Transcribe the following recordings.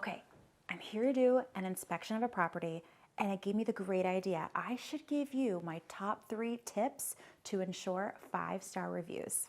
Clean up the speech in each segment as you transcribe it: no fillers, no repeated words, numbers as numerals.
okay, I'm here to do an inspection of a property, and it gave me the great idea. I should give you my top 3 tips to ensure 5-star reviews.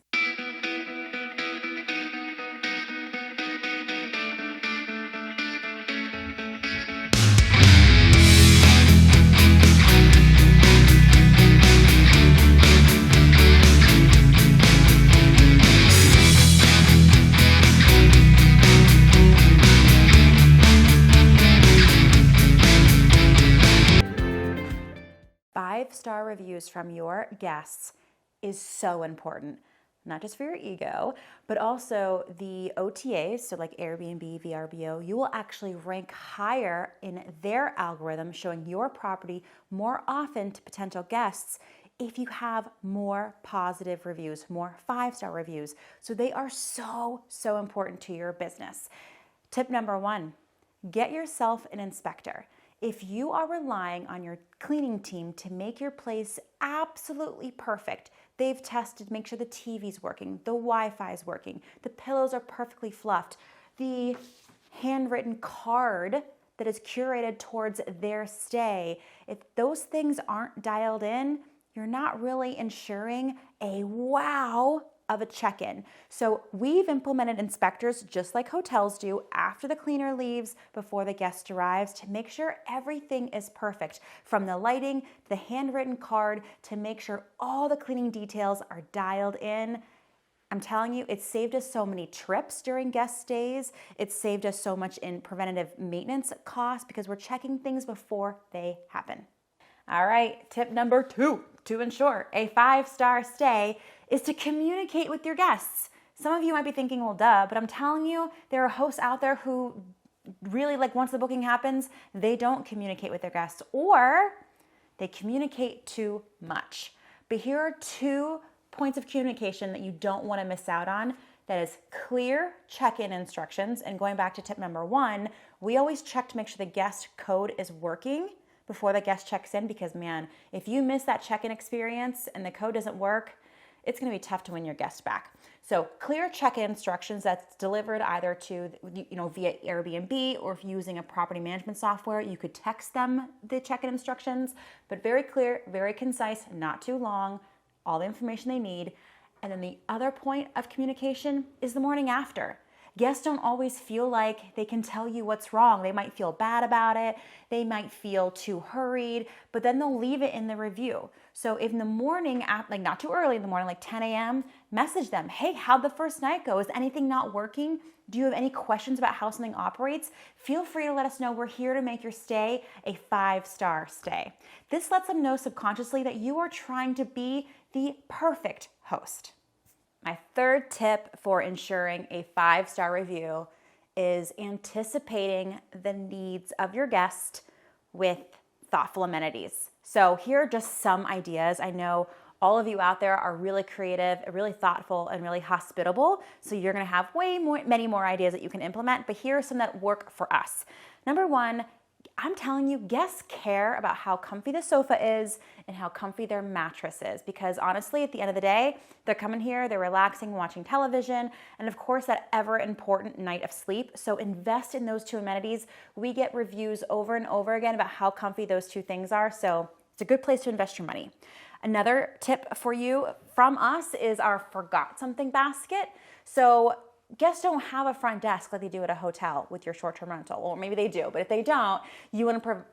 Five-star reviews from your guests is so important, not just for your ego, but also the OTAs, so like Airbnb, VRBO, you will actually rank higher in their algorithm, showing your property more often to potential guests if you have more positive reviews, more 5-star reviews. So they are so important to your business. Tip number 1, get yourself an inspector. If you are relying on your cleaning team to make your place absolutely perfect, they've tested, make sure the TV's working, the Wi-Fi is working, the pillows are perfectly fluffed, the handwritten card that is curated towards their stay, if those things aren't dialed in, you're not really ensuring a wow of a check-in. So we've implemented inspectors just like hotels do after the cleaner leaves, before the guest arrives, to make sure everything is perfect, from the lighting to the handwritten card, to make sure all the cleaning details are dialed in. I'm telling you, it's saved us so many trips during guest stays. It's saved us so much in preventative maintenance costs because we're checking things before they happen. All right, tip number 2 to ensure a 5-star stay is to communicate with your guests. Some of you might be thinking, well, duh, but I'm telling you, there are hosts out there who really, like, once the booking happens, they don't communicate with their guests, or they communicate too much. But here are 2 points of communication that you don't want to miss out on. That is clear check-in instructions. And going back to tip number 1, we always check to make sure the guest code is working before the guest checks in, because man, if you miss that check-in experience and the code doesn't work, it's going to be tough to win your guest back. So clear check-in instructions that's delivered either to, via Airbnb, or if you're using a property management software, you could text them the check-in instructions, but very clear, very concise, not too long, all the information they need. And then the other point of communication is the morning after. Guests don't always feel like they can tell you what's wrong. They might feel bad about it. They might feel too hurried, but then they'll leave it in the review. So if in the morning, like not too early in the morning, like 10 a.m., message them, hey, how'd the first night go? Is anything not working? Do you have any questions about how something operates? Feel free to let us know. We're here to make your stay a 5-star stay. This lets them know subconsciously that you are trying to be the perfect host. My 3rd tip for ensuring a 5-star review is anticipating the needs of your guest with thoughtful amenities. So here are just some ideas. I know all of you out there are really creative, really thoughtful, and really hospitable. So you're gonna have many more ideas that you can implement, but here are some that work for us. Number 1, I'm telling you, guests care about how comfy the sofa is and how comfy their mattress is, because honestly, at the end of the day, they're coming here, they're relaxing, watching television, and of course, that ever important night of sleep. So invest in those 2 amenities. We get reviews over and over again about how comfy those 2 things are, so it's a good place to invest your money. Another tip for you from us is our forgot something basket. So guests don't have a front desk like they do at a hotel with your short-term rental, or maybe they do, but if they don't, you want to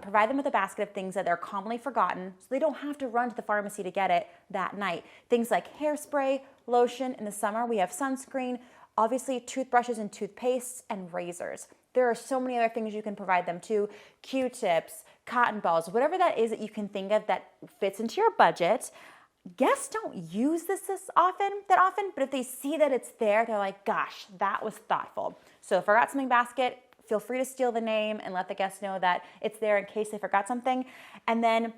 provide them with a basket of things that they're commonly forgotten, so they don't have to run to the pharmacy to get it that night. Things like hairspray, lotion. In the summer, we have sunscreen, obviously toothbrushes and toothpastes, and razors. There are so many other things you can provide them too, Q-tips, cotton balls, whatever that is that you can think of that fits into your budget. Guests don't use this that often, but if they see that it's there, they're like, gosh, that was thoughtful. So forgot something basket, feel free to steal the name and let the guests know that it's there in case they forgot something. And then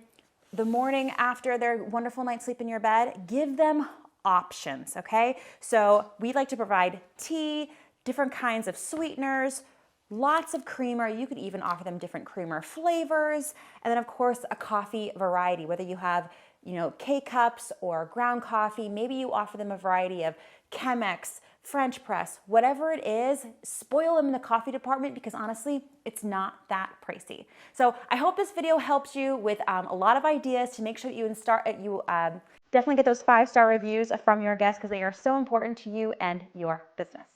the morning after their wonderful night's sleep in your bed, give them options, okay? So we like to provide tea, different kinds of sweeteners, lots of creamer. You could even offer them different creamer flavors. And then of course, a coffee variety, whether you have K-cups or ground coffee. Maybe you offer them a variety of Chemex, French press, whatever it is, spoil them in the coffee department because honestly, it's not that pricey. So I hope this video helps you with a lot of ideas to make sure that you definitely get those 5-star reviews from your guests because they are so important to you and your business.